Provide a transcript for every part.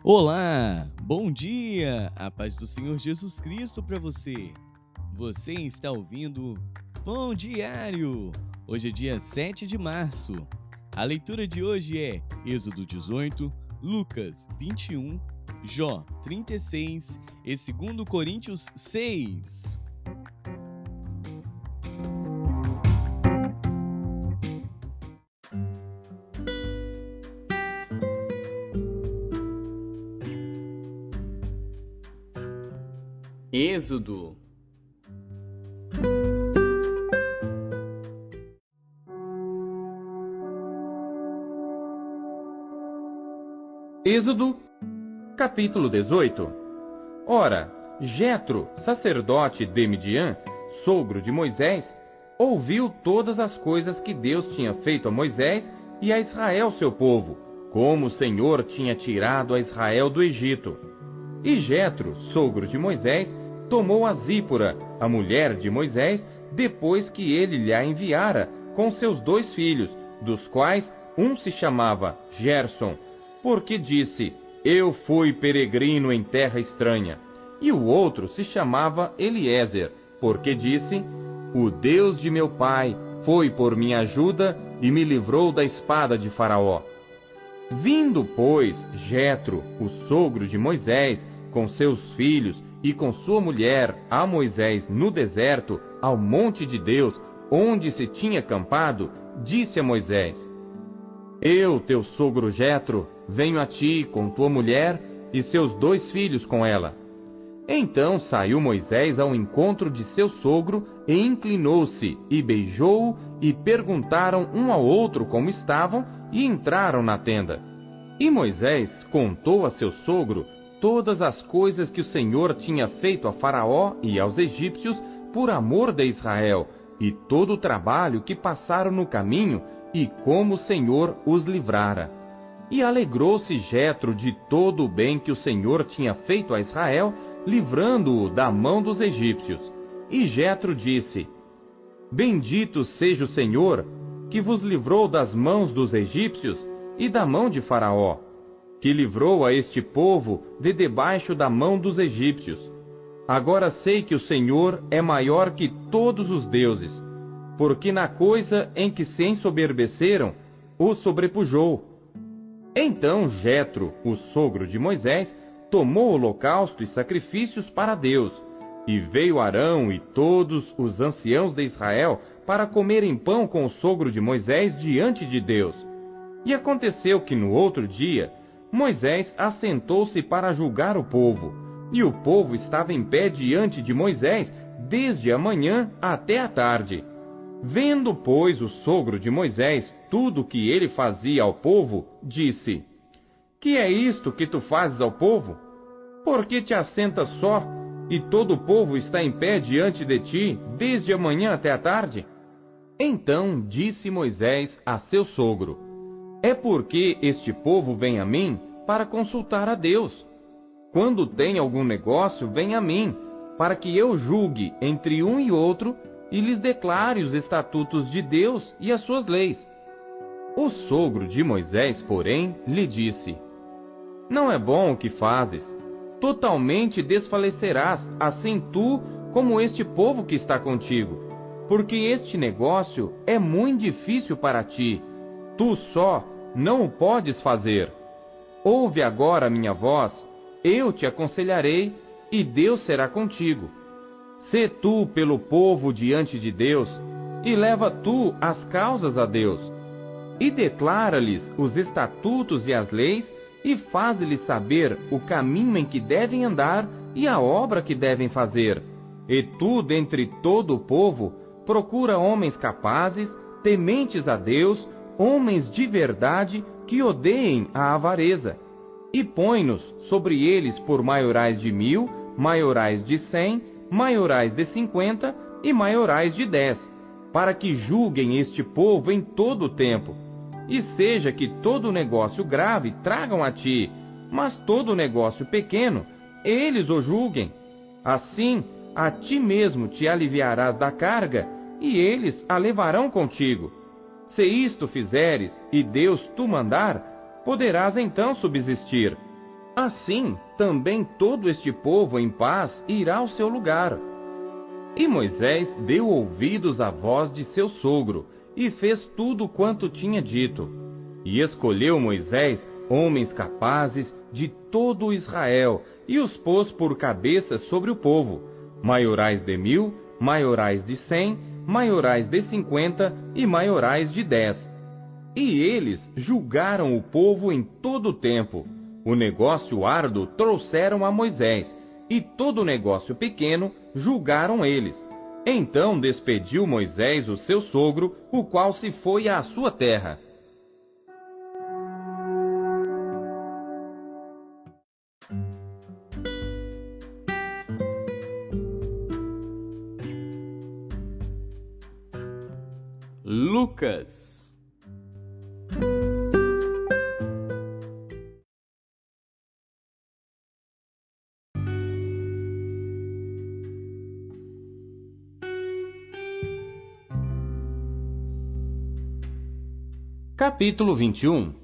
Olá, bom dia, a paz do Senhor Jesus Cristo para você. Você está ouvindo Pão Diário. Hoje é dia 7 de março. A leitura de hoje é Êxodo 18, Lucas 21, Jó 36 e 2 Coríntios 6. Êxodo. Êxodo, capítulo 18. Ora, Jetro, sacerdote de Midian, sogro de Moisés, ouviu todas as coisas que Deus tinha feito a Moisés e a Israel, seu povo, como o Senhor tinha tirado a Israel do Egito. E Jetro, sogro de Moisés, tomou a Zípora, a mulher de Moisés, depois que ele lhe a enviara, com seus 2 filhos, dos quais um se chamava Gerson, porque disse: Eu fui peregrino em terra estranha. E o outro se chamava Eliezer, porque disse: O Deus de meu pai foi por minha ajuda e me livrou da espada de Faraó. Vindo, pois, Jetro, o sogro de Moisés, com seus filhos e com sua mulher, a Moisés no deserto, ao monte de Deus, onde se tinha acampado, disse a Moisés: Eu, teu sogro Jetro, venho a ti com tua mulher e seus 2 filhos com ela. Então saiu Moisés ao encontro de seu sogro e inclinou-se e beijou-o, e perguntaram um ao outro como estavam, e entraram na tenda. E Moisés contou a seu sogro todas as coisas que o Senhor tinha feito a Faraó e aos egípcios por amor de Israel, e todo o trabalho que passaram no caminho, e como o Senhor os livrara. E alegrou-se Jetro de todo o bem que o Senhor tinha feito a Israel, livrando-o da mão dos egípcios. E Jetro disse: Bendito seja o Senhor, que vos livrou das mãos dos egípcios e da mão de Faraó, que livrou a este povo de debaixo da mão dos egípcios. Agora sei que o Senhor é maior que todos os deuses, porque na coisa em que se ensoberbeceram, o sobrepujou. Então Jetro, o sogro de Moisés, tomou holocausto e sacrifícios para Deus, e veio Arão e todos os anciãos de Israel para comerem pão com o sogro de Moisés diante de Deus. E aconteceu que no outro dia, Moisés assentou-se para julgar o povo, e o povo estava em pé diante de Moisés desde a manhã até a tarde. Vendo, pois, o sogro de Moisés tudo o que ele fazia ao povo, disse: Que é isto que tu fazes ao povo? Por que te assentas só, e todo o povo está em pé diante de ti desde a manhã até a tarde? Então disse Moisés a seu sogro: É porque este povo vem a mim para consultar a Deus. Quando tem algum negócio, vem a mim, para que eu julgue entre um e outro e lhes declare os estatutos de Deus e as suas leis. O sogro de Moisés, porém, lhe disse: Não é bom o que fazes. Totalmente desfalecerás, assim tu como este povo que está contigo, porque este negócio é muito difícil para ti. Tu só não o podes fazer. Ouve agora a minha voz, eu te aconselharei, e Deus será contigo. Sê tu pelo povo diante de Deus, e leva tu as causas a Deus. E declara-lhes os estatutos e as leis, e faz-lhes saber o caminho em que devem andar e a obra que devem fazer. E tu, dentre todo o povo, procura homens capazes, tementes a Deus, homens de verdade, que odeiem a avareza. E põe-nos sobre eles por maiorais de 1000, maiorais de 100, maiorais de 50 e maiorais de 10, para que julguem este povo em todo o tempo. E seja que todo negócio grave tragam a ti, mas todo negócio pequeno, eles o julguem. Assim, a ti mesmo te aliviarás da carga, e eles a levarão contigo. Se isto fizeres, e Deus tu mandar, poderás então subsistir. assim também todo este povo em paz irá ao seu lugar. E Moisés deu ouvidos à voz de seu sogro, e fez tudo quanto tinha dito. E escolheu Moisés homens capazes de todo Israel, e os pôs por cabeças sobre o povo, maiorais de 1000, maiorais de 100, maiorais de 50 e maiorais de 10. E eles julgaram o povo em todo o tempo. O negócio árduo trouxeram a Moisés, e todo o negócio pequeno julgaram eles. Então despediu Moisés o seu sogro, o qual se foi à sua terra. Lucas. Capítulo 21.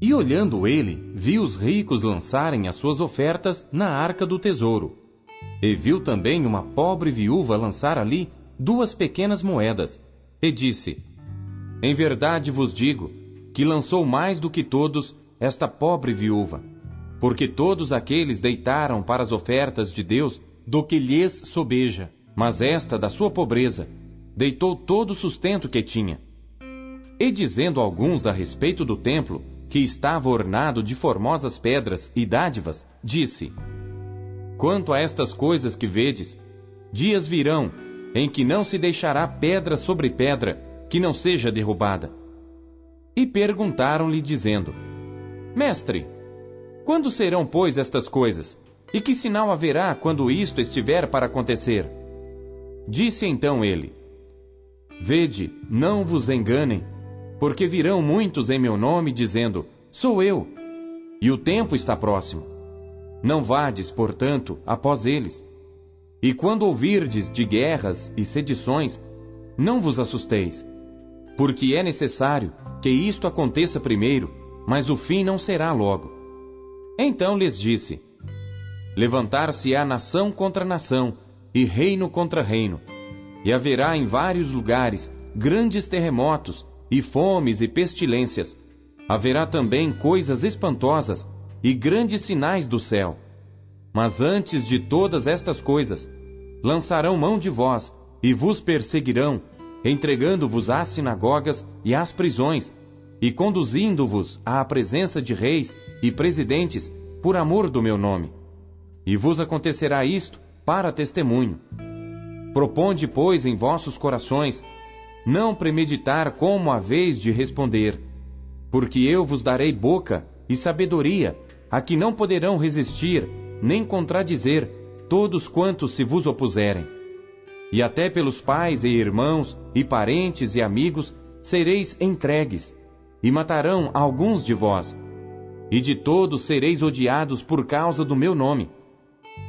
E olhando ele, viu os ricos lançarem as suas ofertas na arca do tesouro. E viu também uma pobre viúva lançar ali 2 pequenas moedas. E disse: Em verdade vos digo, que lançou mais do que todos esta pobre viúva. Porque todos aqueles deitaram para as ofertas de Deus do que lhes sobeja. Mas esta, da sua pobreza, deitou todo o sustento que tinha. E dizendo alguns a respeito do templo, que estava ornado de formosas pedras e dádivas, disse: Quanto a estas coisas que vedes, dias virão, em que não se deixará pedra sobre pedra, que não seja derrubada. E perguntaram-lhe, dizendo: Mestre, quando serão, pois, estas coisas? E que sinal haverá quando isto estiver para acontecer? Disse então ele: Vede, não vos enganem, porque virão muitos em meu nome, dizendo: Sou eu, e o tempo está próximo. Não vades, portanto, após eles. E quando ouvirdes de guerras e sedições, não vos assusteis, porque é necessário que isto aconteça primeiro, mas o fim não será logo. Então lhes disse: Levantar-se-á nação contra nação, e reino contra reino, e haverá em vários lugares grandes terremotos, e fomes e pestilências. Haverá também coisas espantosas e grandes sinais do céu. Mas antes de todas estas coisas, lançarão mão de vós e vos perseguirão, entregando-vos às sinagogas e às prisões, e conduzindo-vos à presença de reis e presidentes por amor do meu nome. E vos acontecerá isto para testemunho. Proponde, pois, em vossos corações não premeditar como haveis de responder, porque eu vos darei boca e sabedoria, a que não poderão resistir, nem contradizer, todos quantos se vos opuserem. E até pelos pais e irmãos, e parentes e amigos, sereis entregues, e matarão alguns de vós, e de todos sereis odiados por causa do meu nome.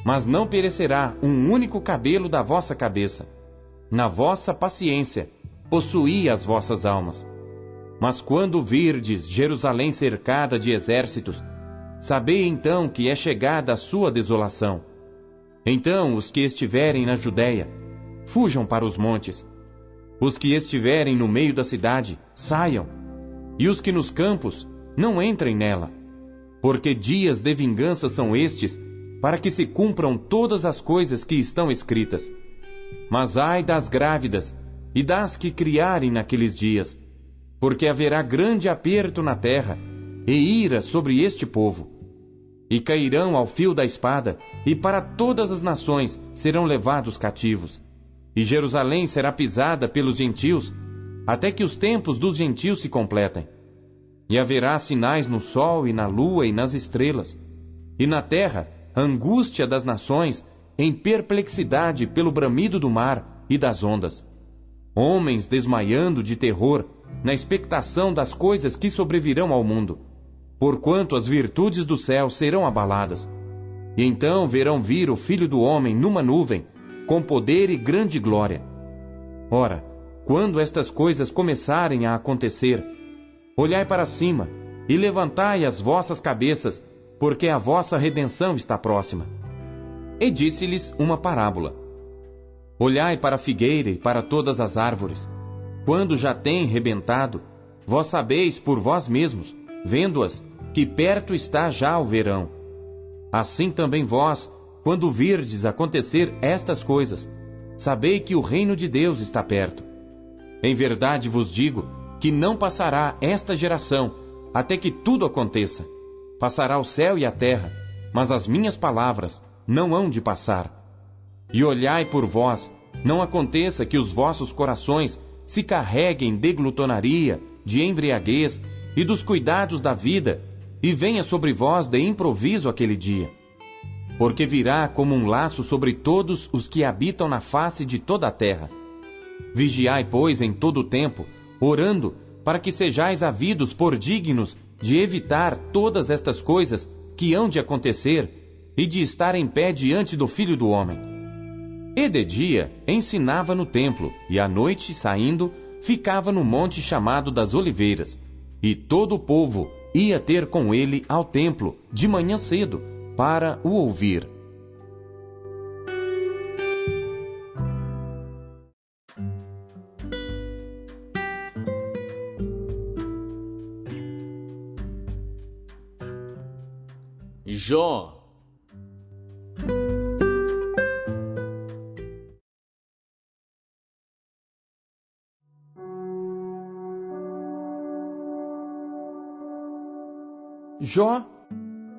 Mas não perecerá um único cabelo da vossa cabeça. Na vossa paciência, possuí as vossas almas. Mas quando virdes Jerusalém cercada de exércitos, sabei então que é chegada a sua desolação. Então os que estiverem na Judéia, fujam para os montes. Os que estiverem no meio da cidade, saiam. E os que nos campos, não entrem nela. Porque dias de vingança são estes, para que se cumpram todas as coisas que estão escritas. Mas ai das grávidas, e das que criarem naqueles dias, porque haverá grande aperto na terra, e ira sobre este povo. E cairão ao fio da espada, e para todas as nações serão levados cativos. E Jerusalém será pisada pelos gentios, até que os tempos dos gentios se completem. E haverá sinais no sol e na lua e nas estrelas. E na terra, angústia das nações, em perplexidade pelo bramido do mar e das ondas. Homens desmaiando de terror, na expectação das coisas que sobrevirão ao mundo, porquanto as virtudes do céu serão abaladas. E então verão vir o Filho do Homem numa nuvem, com poder e grande glória. Ora, quando estas coisas começarem a acontecer, olhai para cima, e levantai as vossas cabeças, porque a vossa redenção está próxima. E disse-lhes uma parábola. Olhai para a figueira e para todas as árvores. Quando já têm rebentado, vós sabeis por vós mesmos, vendo-as, que perto está já o verão. Assim também vós, quando virdes acontecer estas coisas, sabei que o reino de Deus está perto. Em verdade vos digo que não passará esta geração, até que tudo aconteça. Passará o céu e a terra, mas as minhas palavras não hão de passar. E olhai por vós, não aconteça que os vossos corações se carreguem de glutonaria, de embriaguez e dos cuidados da vida, e venha sobre vós de improviso aquele dia. Porque virá como um laço sobre todos os que habitam na face de toda a terra. Vigiai, pois, em todo o tempo, orando, para que sejais havidos por dignos de evitar todas estas coisas que hão de acontecer e de estar em pé diante do Filho do Homem. E de dia ensinava no templo, e à noite, saindo, ficava no monte chamado das Oliveiras, e todo o povo ia ter com ele ao templo de manhã cedo, para o ouvir. Jó. Jó,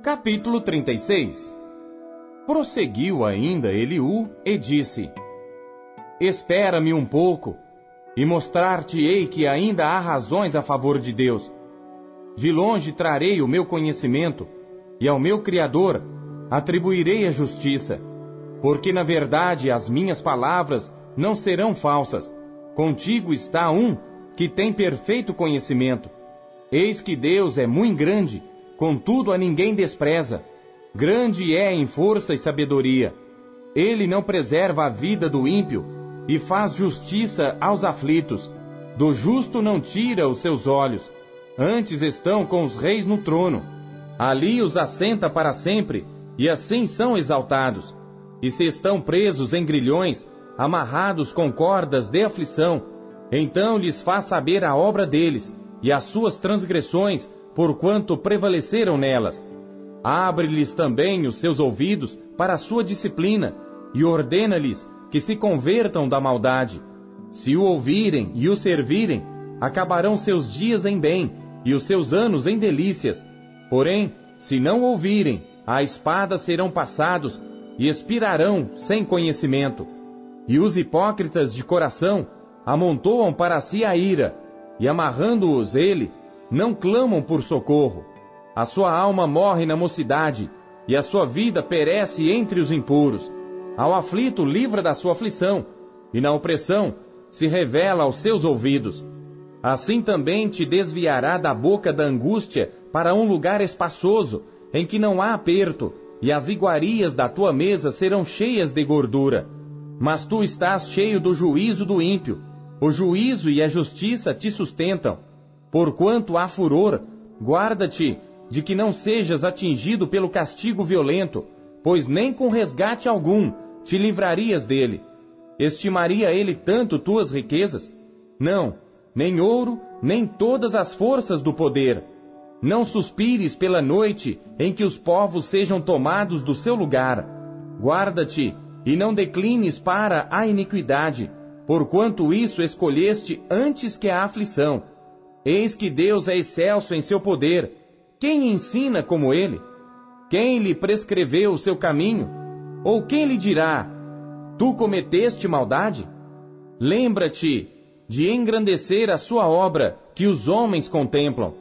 capítulo 36. Prosseguiu ainda Eliú e disse: Espera-me um pouco, e mostrar-te-ei que ainda há razões a favor de Deus. De longe trarei o meu conhecimento, e ao meu Criador atribuirei a justiça, porque na verdade as minhas palavras não serão falsas. Contigo está um que tem perfeito conhecimento. Eis que Deus é muito grande, contudo a ninguém despreza. Grande é em força e sabedoria. Ele não preserva a vida do ímpio, e faz justiça aos aflitos. Do justo não tira os seus olhos. Antes estão com os reis no trono. Ali os assenta para sempre, e assim são exaltados. E se estão presos em grilhões, amarrados com cordas de aflição, então lhes faz saber a obra deles, e as suas transgressões, porquanto prevaleceram nelas. Abre-lhes também os seus ouvidos para a sua disciplina, e ordena-lhes que se convertam da maldade. Se o ouvirem e o servirem, acabarão seus dias em bem, e os seus anos em delícias. Porém, se não ouvirem, a espada serão passados, e expirarão sem conhecimento. E os hipócritas de coração amontoam para si a ira, e amarrando-os ele, não clamam por socorro. A sua alma morre na mocidade, e a sua vida perece entre os impuros. Ao aflito livra da sua aflição, e na opressão se revela aos seus ouvidos. Assim também te desviará da boca da angústia para um lugar espaçoso, em que não há aperto, e as iguarias da tua mesa serão cheias de gordura. Mas tu estás cheio do juízo do ímpio. O juízo e a justiça te sustentam. Porquanto há furor, guarda-te de que não sejas atingido pelo castigo violento, pois nem com resgate algum te livrarias dele. Estimaria ele tanto tuas riquezas? Não, nem ouro, nem todas as forças do poder. Não suspires pela noite em que os povos sejam tomados do seu lugar. Guarda-te e não declines para a iniquidade, porquanto isso escolheste antes que a aflição. Eis que Deus é excelso em seu poder. Quem ensina como ele? Quem lhe prescreveu o seu caminho? Ou quem lhe dirá: tu cometeste maldade? Lembra-te de engrandecer a sua obra, que os homens contemplam.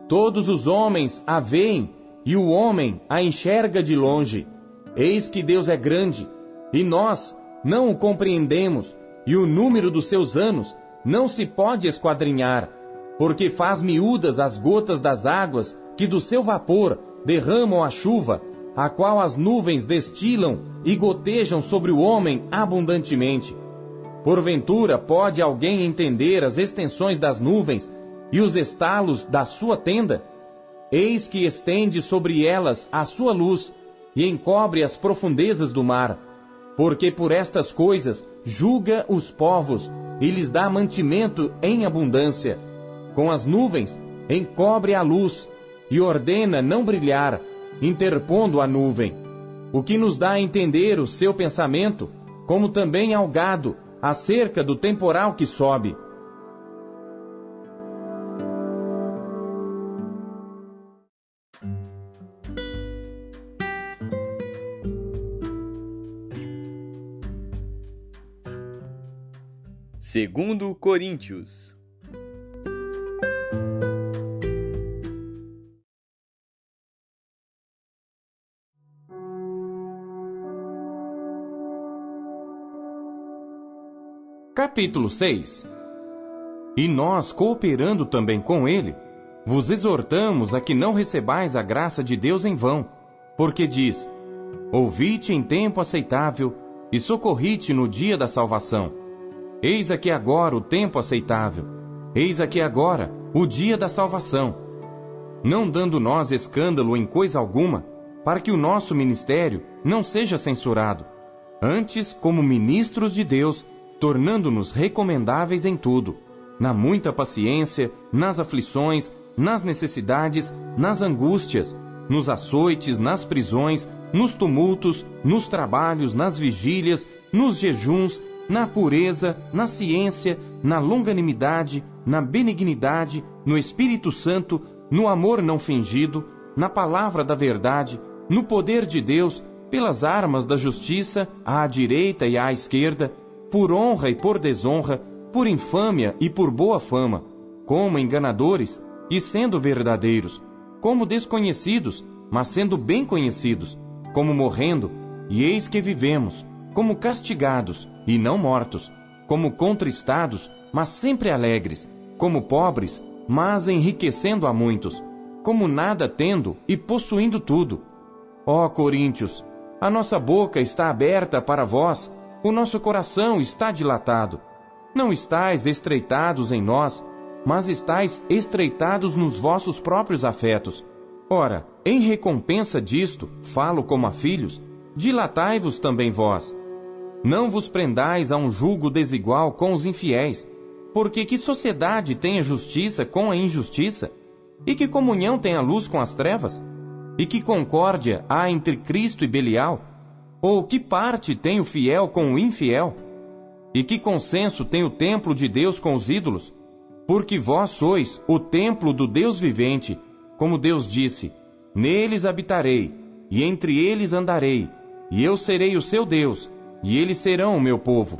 Todos os homens a veem, e o homem a enxerga de longe. Eis que Deus é grande, e nós não o compreendemos, e o número dos seus anos não se pode esquadrinhar, porque faz miúdas as gotas das águas que do seu vapor derramam a chuva, a qual as nuvens destilam e gotejam sobre o homem abundantemente. Porventura pode alguém entender as extensões das nuvens e os estalos da sua tenda? Eis que estende sobre elas a sua luz, e encobre as profundezas do mar. Porque por estas coisas julga os povos, e lhes dá mantimento em abundância. Com as nuvens encobre a luz, e ordena não brilhar, interpondo a nuvem. O que nos dá a entender o seu pensamento, como também ao gado, acerca do temporal que sobe. Segundo Coríntios. Capítulo 6. E nós, cooperando também com ele, vos exortamos a que não recebais a graça de Deus em vão, porque diz: ouvi-te em tempo aceitável, e socorri-te no dia da salvação. Eis aqui agora o tempo aceitável, eis aqui agora o dia da salvação. Não dando nós escândalo em coisa alguma, para que o nosso ministério não seja censurado, antes como ministros de Deus, tornando-nos recomendáveis em tudo, na muita paciência, nas aflições, nas necessidades, nas angústias, nos açoites, nas prisões, nos tumultos, nos trabalhos, nas vigílias, nos jejuns, na pureza, na ciência, na longanimidade, na benignidade, no Espírito Santo, no amor não fingido, na palavra da verdade, no poder de Deus, pelas armas da justiça, à direita e à esquerda, por honra e por desonra, por infâmia e por boa fama, como enganadores e sendo verdadeiros, como desconhecidos, mas sendo bem conhecidos, como morrendo, e eis que vivemos, como castigados e não mortos, como contristados, mas sempre alegres, como pobres, mas enriquecendo a muitos, como nada tendo e possuindo tudo. Ó Coríntios, a nossa boca está aberta para vós, o nosso coração está dilatado. Não estáis estreitados em nós, mas estáis estreitados nos vossos próprios afetos. Ora, em recompensa disto, falo como a filhos, dilatai-vos também vós. Não vos prendais a um julgo desigual com os infiéis, porque que sociedade tem a justiça com a injustiça? E que comunhão tem a luz com as trevas? E que concórdia há entre Cristo e Belial? Ou que parte tem o fiel com o infiel? E que consenso tem o templo de Deus com os ídolos? Porque vós sois o templo do Deus vivente, como Deus disse: neles habitarei, e entre eles andarei, e eu serei o seu Deus, e eles serão o meu povo.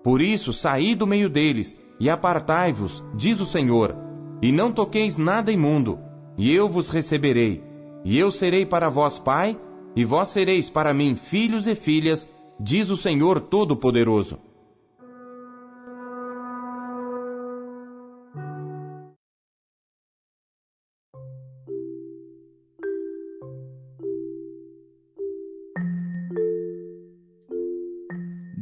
Por isso saí do meio deles, e apartai-vos, diz o Senhor, e não toqueis nada imundo, e eu vos receberei, e eu serei para vós pai, e vós sereis para mim filhos e filhas, diz o Senhor Todo-Poderoso.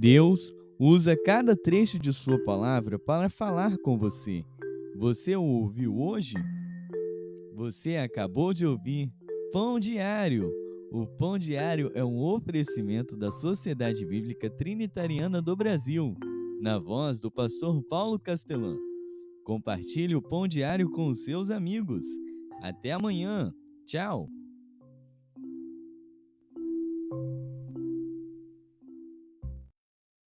Deus usa cada trecho de sua palavra para falar com você. Você o ouviu hoje? Você acabou de ouvir Pão Diário. O Pão Diário é um oferecimento da Sociedade Bíblica Trinitariana do Brasil, na voz do pastor Paulo Castelã. Compartilhe o Pão Diário com os seus amigos. Até amanhã. Tchau.